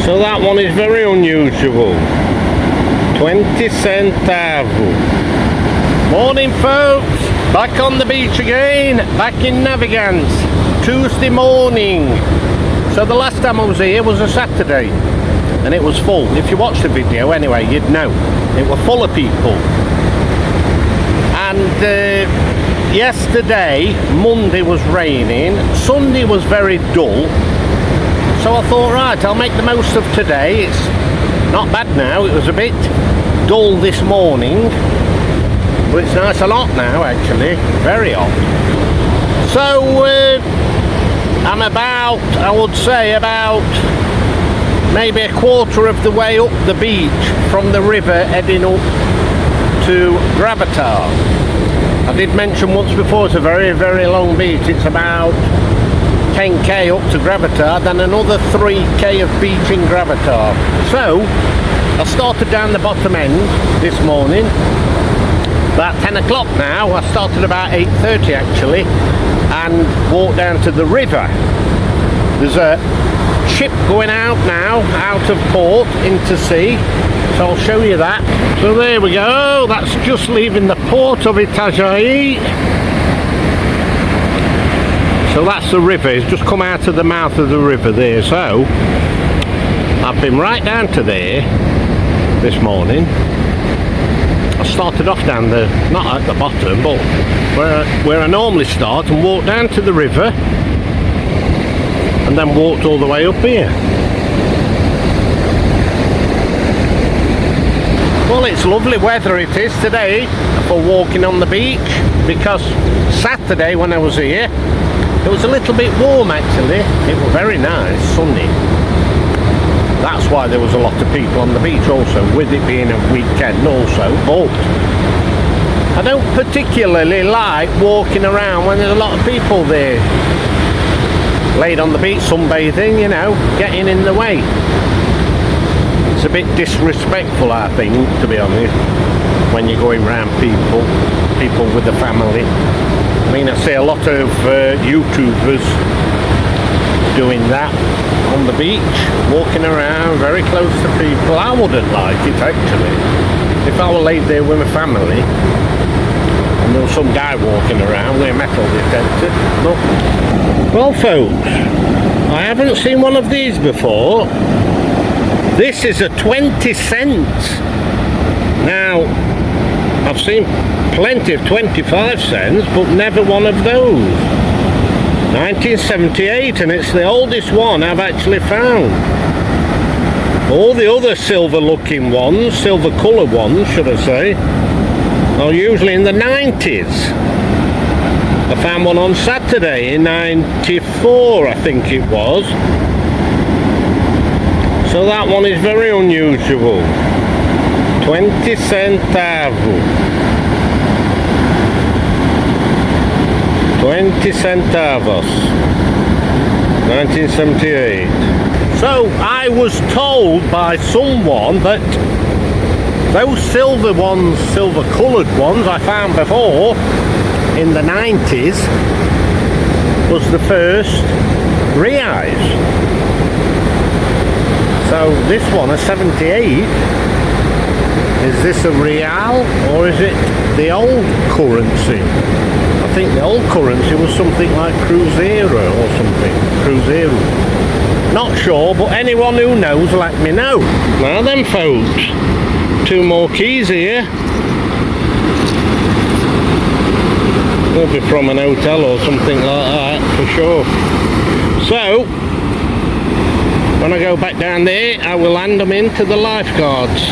So that one is very unusual. 20 centavos. Morning folks, back on the beach again, back in Navegantes, Tuesday morning. So the last time I was here was a Saturday and it was full. If you watched the video anyway, you'd know. It was full of people. And yesterday, Monday was raining, Sunday was very dull. So I thought, right, I'll make the most of today. It's not bad now. It was a bit dull this morning, but it's nice and hot now actually, very hot. So I'm about, I would say about maybe a quarter of the way up the beach from the river heading up to Gravatar. I did mention once before it's a very, very long beach. It's about 10k up to Gravatar, then another 3k of beach in Gravatar. So I started down the bottom end this morning about 10 o'clock now. I started about 8:30 actually and walked down to the river. There's a ship going out now, out of port into sea, so I'll show you that. So there we go, that's just leaving the port of Itajai. So that's the river, it's just come out of the mouth of the river there. So I've been right down to there this morning. I started off down the, not at the bottom, but where I normally start, and walked down to the river and then walked all the way up here. Well, it's lovely weather it is today for walking on the beach, because Saturday when I was here it was a little bit warm actually. It was very nice, sunny. That's why there was a lot of people on the beach also, with it being a weekend also. But I don't particularly like walking around when there's a lot of people there, laid on the beach sunbathing, you know, getting in the way. It's a bit disrespectful, I think, to be honest, when you're going around people with the family. I mean, I see a lot of YouTubers doing that on the beach, walking around very close to people. I wouldn't like it actually. If I were laid there with my family and there was some guy walking around with a metal detector. Look. Well folks, I haven't seen one of these before. This is a 20 cents. Now, I've seen plenty of 25 cents, but never one of those. 1978, and it's the oldest one I've actually found. All the other silver looking ones, silver coloured ones should I say, are usually in the 90s. I found one on Saturday in 94 I think it was. So that one is very unusual. 20 centavos. 20 centavos. 1978. So I was told by someone that those silver ones, silver coloured ones I found before in the 90s was the first reais. So this one, a 78, is this a real or is it the old currency? I think the old currency was something like Cruzeiro or something. Cruzeiro. Not sure, but anyone who knows, let me know. Now then folks, 2 more keys here. They'll be from an hotel or something like that for sure. So when I go back down there, I will hand them in to the lifeguards.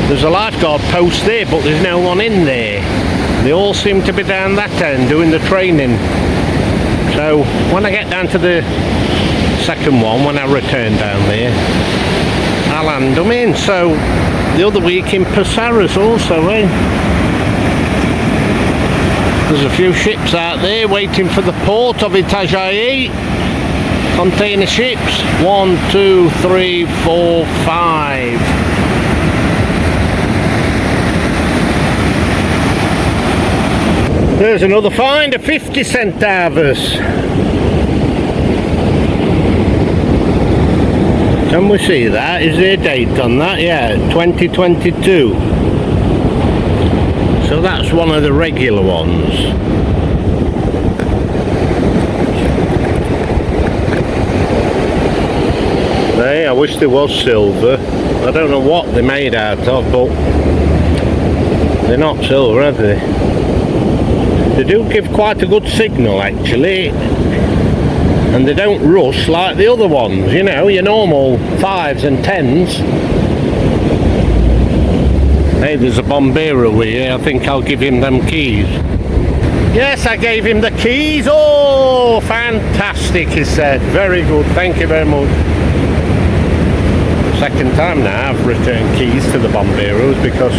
There's a lifeguard post there, but there's no one in there. They all seem to be down that end doing the training. So when I get down to the second one, when I return down there, I'll hand them in. So the other week in Pasaras also, eh? There's a few ships out there waiting for the port of Itajai. Container ships. 1, 2, 3, 4, 5. There's another find, a 50 centavos. Can we see that? Is there a date on that? Yeah, 2022. So that's one of the regular ones. Hey, I wish there was silver. I don't know what they're made out of, but they're not silver, are they? They do give quite a good signal, actually. And they don't rush like the other ones, you know, your normal 5s and 10s. Hey, there's a bombero here. I think I'll give him them keys. Yes, I gave him the keys. Oh, fantastic, he said. Very good, thank you very much. Second time now I've returned keys to the bomberos, because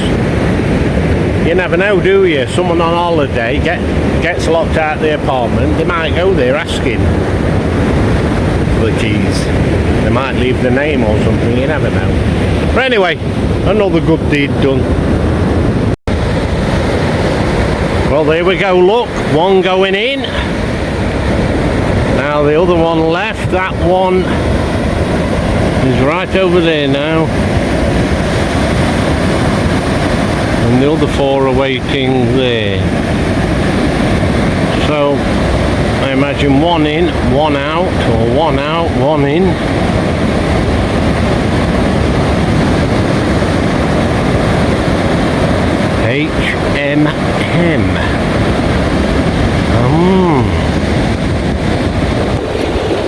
you never know, do you? Someone on holiday gets locked out of the apartment. They might go there asking the keys. They might leave the name or something, you never know. But anyway, another good deed done. Well, there we go, look, one going in. Now the other one left, that one is right over there now. And the other 4 are waiting there. So I imagine 1 in, 1 out, or 1 out, 1 in. HMM.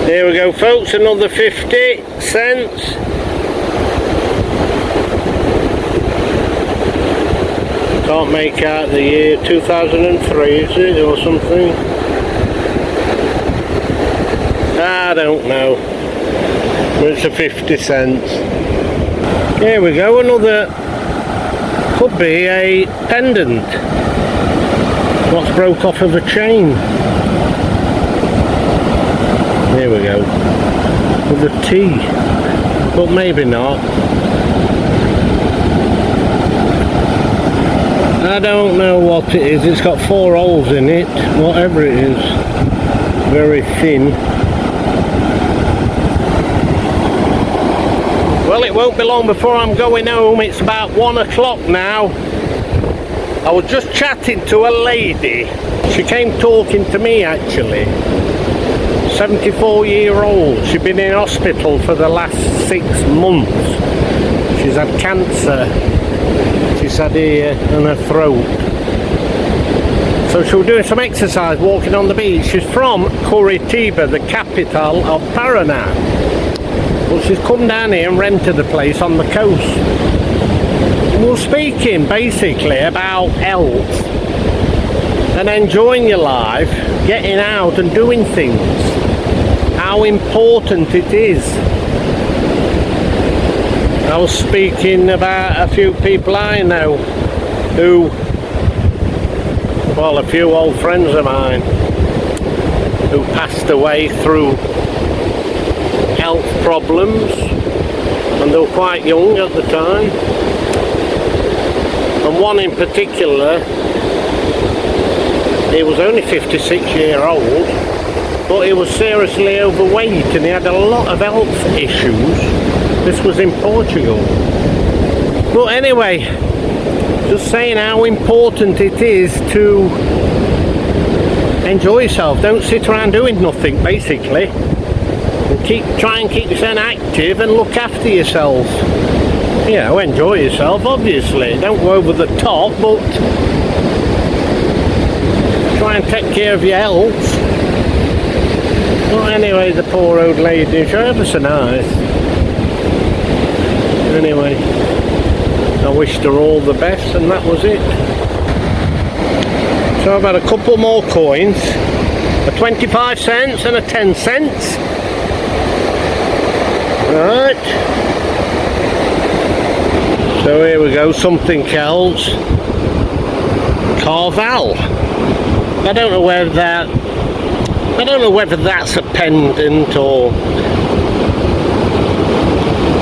There we go, folks, another 50 cents. Can't make out the year 2003, is it, or something? I don't know. But it's a 50 cents. Here we go, another, could be a pendant. What's broke off of a chain. There we go. With a T. But maybe not. I don't know what it is. It's got 4 holes in it. Whatever it is. Very thin. Well, it won't be long before I'm going home. It's about 1 o'clock now. I was just chatting to a lady. She came talking to me, actually. 74-year-old. She'd been in hospital for the last 6 months. She's had cancer. She's had here and her throat. So she was doing some exercise, walking on the beach. She's from Curitiba, the capital of Paraná. Well, she's come down here and rented a place on the coast. We were speaking basically about health and enjoying your life, getting out and doing things. How important it is. I was speaking about a few people I know who, well, a few old friends of mine who passed away through health problems, and they were quite young at the time. And one in particular, he was only 56-year-old, but he was seriously overweight and he had a lot of health issues. This was in Portugal. But anyway, just saying how important it is to enjoy yourself. Don't sit around doing nothing, basically. And try and keep yourself active and look after yourself. You know, enjoy yourself, obviously. Don't go over the top, but try and take care of your health. Well, anyway, the poor old lady, she's ever so nice. Anyway, I wished her all the best, and that was it. So I've had a couple more coins, a 25 cents and a 10 cents. Right. So here we go, something else. Carval. I don't know whether that's a pendant or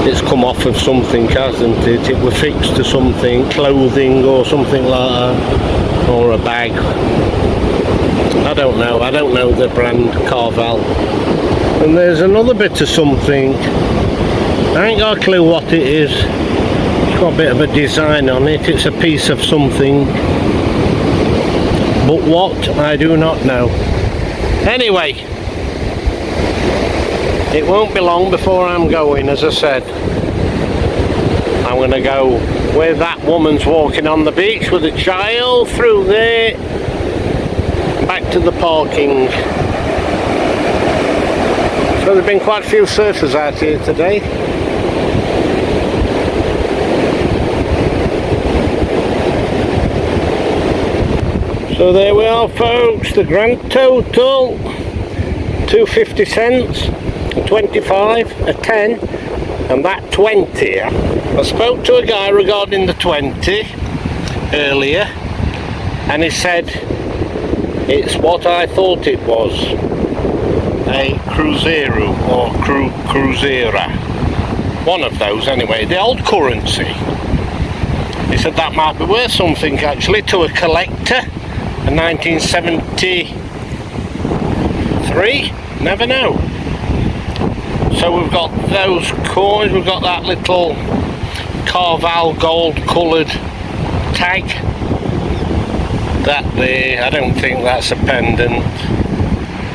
it's come off of something, hasn't it? It was fixed to something, clothing or something like that, or a bag. I don't know the brand Carval. And there's another bit of something. I ain't got a clue what it is. It's got a bit of a design on it. It's a piece of something. But what, I do not know. Anyway, it won't be long before I'm going, as I said. I'm going to go where that woman's walking on the beach with a child, through there, back to the parking. So there've been quite a few surfers out here today. So there we are, folks, the grand total, 250 cents, a 25, a 10, and that 20. I spoke to a guy regarding the 20 earlier, and he said it's what I thought it was, a cruzeiro or cruzeira, one of those anyway, the old currency. He said that might be worth something actually to a collector. A 1973, never know. So we've got those coins, we've got that little Carval gold coloured tag. That there, I don't think that's a pendant.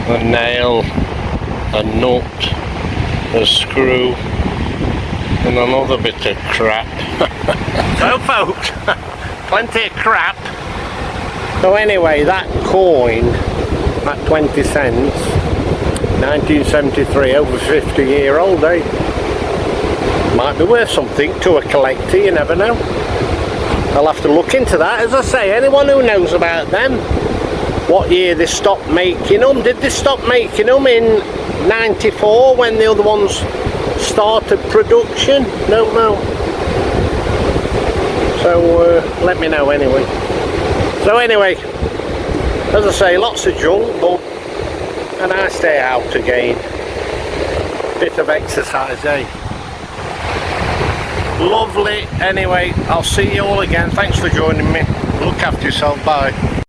A nail, a nut, a screw, and another bit of crap. So folks, plenty of crap. So anyway, that coin, that 20 cents, 1973, over 50-year-old, eh? Might be worth something to a collector, you never know. I'll have to look into that. As I say, anyone who knows about them, what year they stopped making them, did they stop making them in 94 when the other ones started production? Don't know. So let me know anyway. So anyway, as I say, lots of junk, but and I stay out again. Bit of exercise, eh? Lovely. Anyway, I'll see you all again. Thanks for joining me. Look after yourself. Bye.